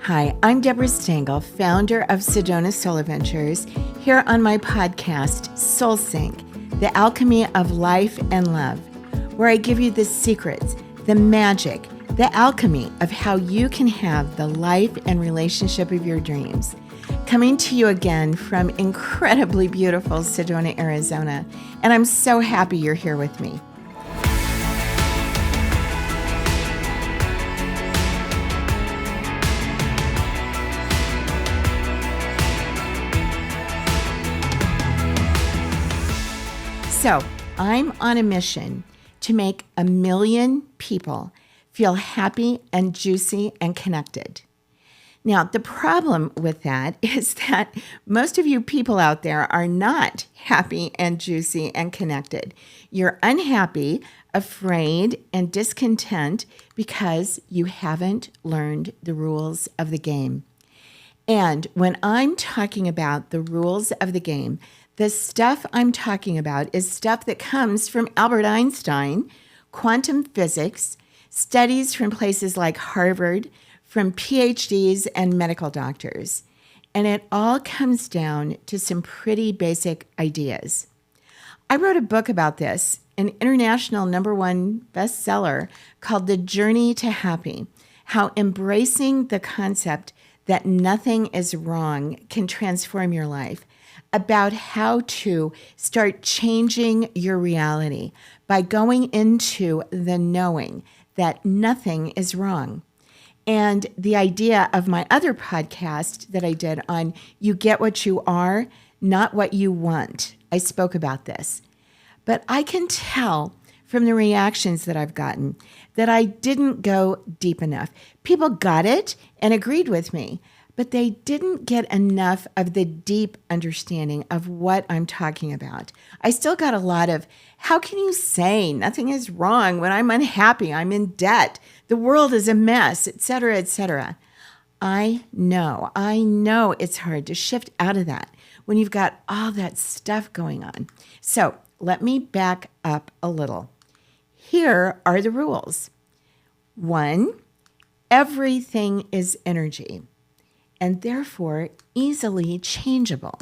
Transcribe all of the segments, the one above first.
Hi, I'm Debra Stangl, founder of Sedona Soul Adventures, here on my podcast, Soul Sync, the Alchemy of Life and Love, where I give you the secrets, the magic, the alchemy of how you can have the life and relationship of your dreams. Coming to you again from incredibly beautiful Sedona, Arizona, and I'm so happy you're here with me. So, I'm on a mission to make 1 million people feel happy and juicy and connected. Now, the problem with that is that most of you people out there are not happy and juicy and connected. You're unhappy, afraid, and discontent because you haven't learned the rules of the game. And when I'm talking about the rules of the game, the stuff I'm talking about is stuff that comes from Albert Einstein, quantum physics, studies from places like Harvard, from PhDs and medical doctors. And it all comes down to some pretty basic ideas. I wrote a book about this, an international #1 bestseller called The Journey to Happy, how embracing the concept that nothing is wrong can transform your life, about how to start changing your reality by going into the knowing that nothing is wrong. And the idea of my other podcast that I did on You Get What You Are, Not What You Want. I spoke about this. But I can tell from the reactions that I've gotten that I didn't go deep enough. People got it and agreed with me, but they didn't get enough of the deep understanding of what I'm talking about. I still got a lot of, how can you say nothing is wrong when I'm unhappy, I'm in debt, the world is a mess, etc., etc. I know it's hard to shift out of that when you've got all that stuff going on. So let me back up a little. Here are the rules. 1, everything is energy, and therefore easily changeable.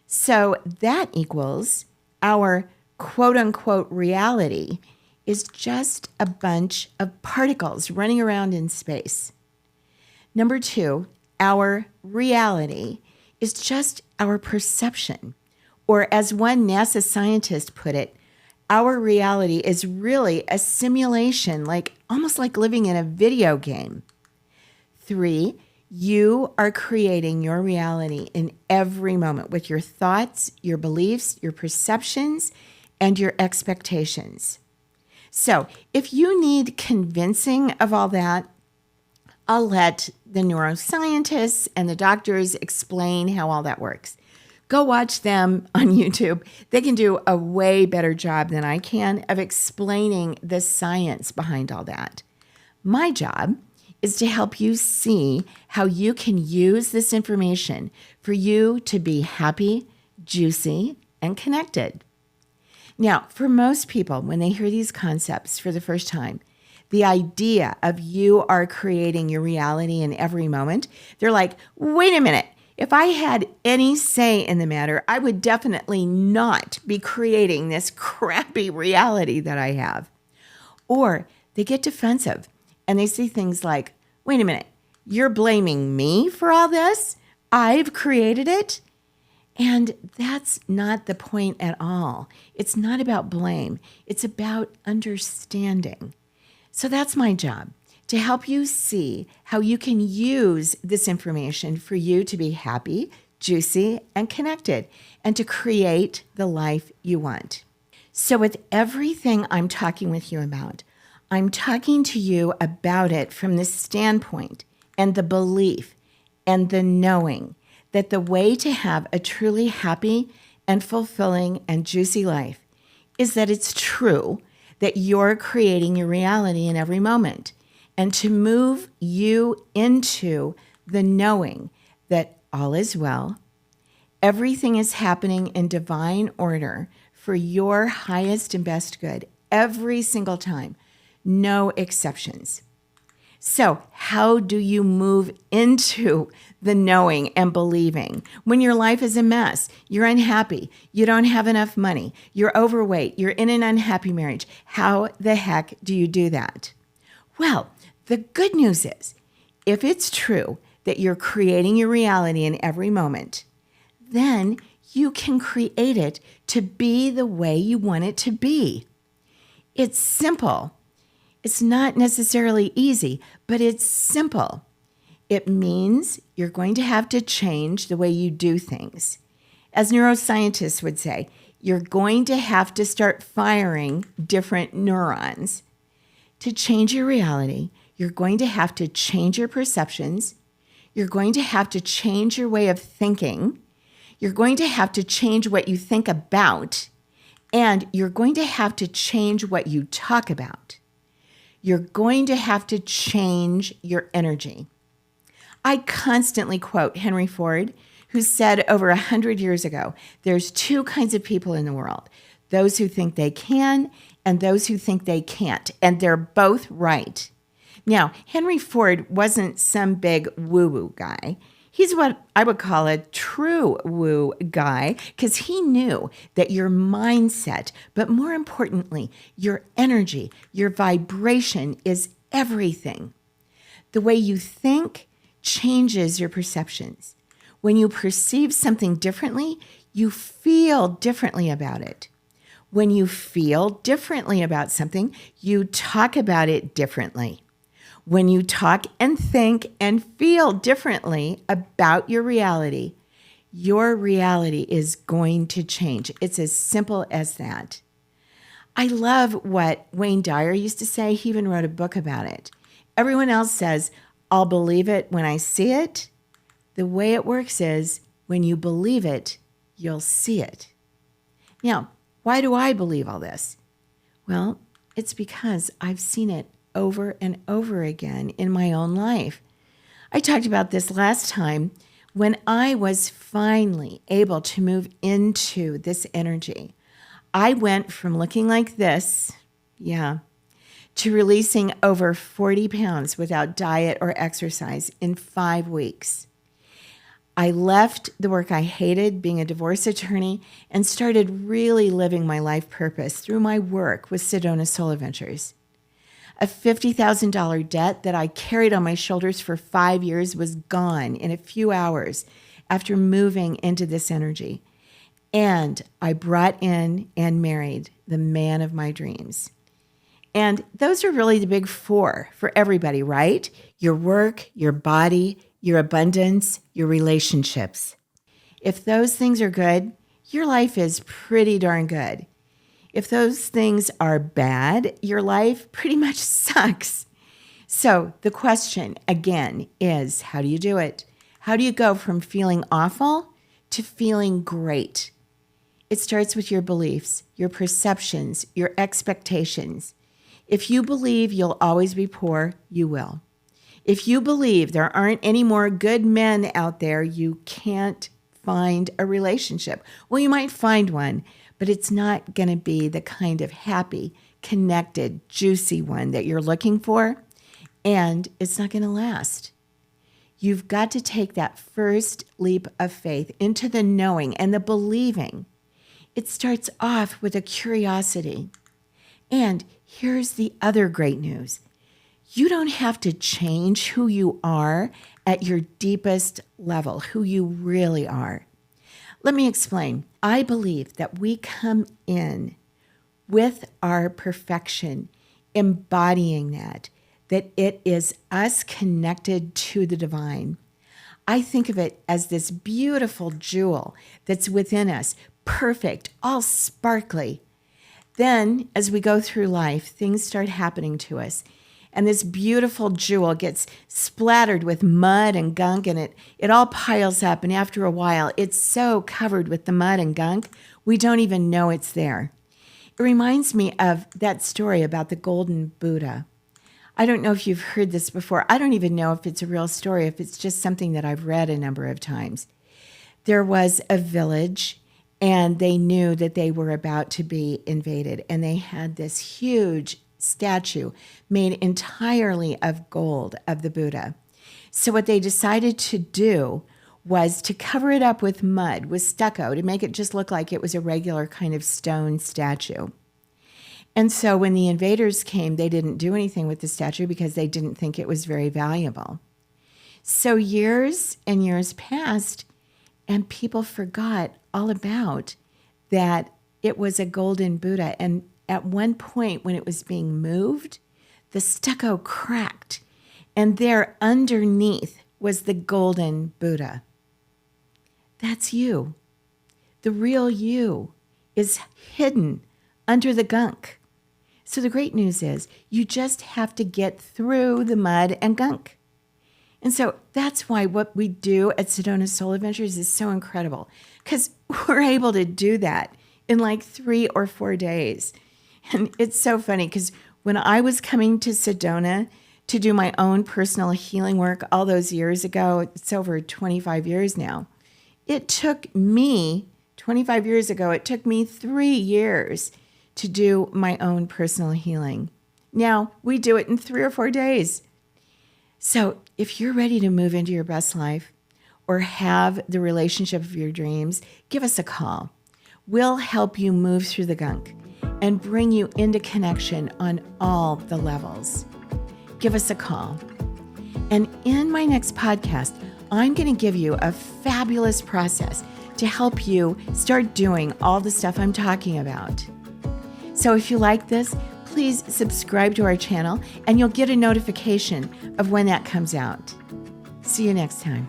So that equals our quote-unquote reality is just a bunch of particles running around in space. 2, our reality is just our perception, or as one NASA scientist put it, our reality is really a simulation, almost like living in a video game. 3, you are creating your reality in every moment with your thoughts, your beliefs, your perceptions, and your expectations. So if you need convincing of all that, I'll let the neuroscientists and the doctors explain how all that works. Go watch them on YouTube. They can do a way better job than I can of explaining the science behind all that. My job is to help you see how you can use this information for you to be happy, juicy, and connected. Now, for most people, when they hear these concepts for the first time, the idea of you are creating your reality in every moment, they're like, wait a minute, if I had any say in the matter, I would definitely not be creating this crappy reality that I have. Or they get defensive. And they see things like, wait a minute, you're blaming me for all this? I've created it? And that's not the point at all. It's not about blame. It's about understanding. So that's my job, to help you see how you can use this information for you to be happy, juicy, and connected, and to create the life you want. So with everything I'm talking with you about, I'm talking to you about it from the standpoint and the belief and the knowing that the way to have a truly happy and fulfilling and juicy life is that it's true that you're creating your reality in every moment, and to move you into the knowing that all is well, everything is happening in divine order for your highest and best good every single time. No exceptions. So how do you move into the knowing and believing when your life is a mess? You're unhappy. You don't have enough money. You're overweight. You're in an unhappy marriage. How the heck do you do that? Well, the good news is, if it's true that you're creating your reality in every moment, then you can create it to be the way you want it to be. It's simple. It's not necessarily easy, but it's simple. It means you're going to have to change the way you do things. As neuroscientists would say, you're going to have to start firing different neurons. To change your reality, you're going to have to change your perceptions. You're going to have to change your way of thinking. You're going to have to change what you think about. And you're going to have to change what you talk about. You're going to have to change your energy. I constantly quote Henry Ford, who said over 100 years ago, there's two kinds of people in the world, those who think they can and those who think they can't, and they're both right. Now, Henry Ford wasn't some big woo-woo guy. He's what I would call a true woo guy, because he knew that your mindset, but more importantly, your energy, your vibration is everything. The way you think changes your perceptions. When you perceive something differently, you feel differently about it. When you feel differently about something, you talk about it differently. When you talk and think and feel differently about your reality is going to change. It's as simple as that. I love what Wayne Dyer used to say. He even wrote a book about it. Everyone else says, I'll believe it when I see it. The way it works is when you believe it, you'll see it. Now, why do I believe all this? Well, it's because I've seen it over and over again in my own life. I talked about this last time when I was finally able to move into this energy. I went from looking like this, to releasing over 40 pounds without diet or exercise in 5 weeks. I left the work I hated, being a divorce attorney, and started really living my life purpose through my work with Sedona Soul Adventures. A $50,000 debt that I carried on my shoulders for 5 years was gone in a few hours after moving into this energy. And I brought in and married the man of my dreams. And those are really the big four for everybody, right? Your work, your body, your abundance, your relationships. If those things are good, your life is pretty darn good. If those things are bad, your life pretty much sucks. So the question, again, is how do you do it? How do you go from feeling awful to feeling great? It starts with your beliefs, your perceptions, your expectations. If you believe you'll always be poor, you will. If you believe there aren't any more good men out there, you can't find a relationship. Well, you might find one, but it's not going to be the kind of happy, connected, juicy one that you're looking for, and it's not going to last. You've got to take that first leap of faith into the knowing and the believing. It starts off with a curiosity. And here's the other great news. You don't have to change who you are at your deepest level, who you really are. Let me explain. I believe that we come in with our perfection, embodying that it is us connected to the divine. I think of it as this beautiful jewel that's within us, perfect, all sparkly. Then, as we go through life, things start happening to us. And this beautiful jewel gets splattered with mud and gunk, and it all piles up. And after a while, it's so covered with the mud and gunk, we don't even know it's there. It reminds me of that story about the golden Buddha. I don't know if you've heard this before. I don't even know if it's a real story, if it's just something that I've read a number of times. There was a village, and they knew that they were about to be invaded, and they had this huge statue made entirely of gold of the Buddha. So what they decided to do was to cover it up with mud, with stucco, to make it just look like it was a regular kind of stone statue. And so when the invaders came, they didn't do anything with the statue because they didn't think it was very valuable. So years and years passed, and people forgot all about that it was a golden Buddha. And at one point when it was being moved, the stucco cracked, and there underneath was the golden Buddha. That's you. The real you is hidden under the gunk. So the great news is you just have to get through the mud and gunk. And so that's why what we do at Sedona Soul Adventures is so incredible, because we're able to do that in like 3 or 4 days. And it's so funny because when I was coming to Sedona to do my own personal healing work all those years ago, it's over 25 years now, it took me, 25 years ago, it took me 3 years to do my own personal healing. Now we do it in 3 or 4 days. So if you're ready to move into your best life or have the relationship of your dreams, give us a call. We'll help you move through the gunk and bring you into connection on all the levels. Give us a call. And in my next podcast, I'm going to give you a fabulous process to help you start doing all the stuff I'm talking about. So if you like this, please subscribe to our channel and you'll get a notification of when that comes out. See you next time.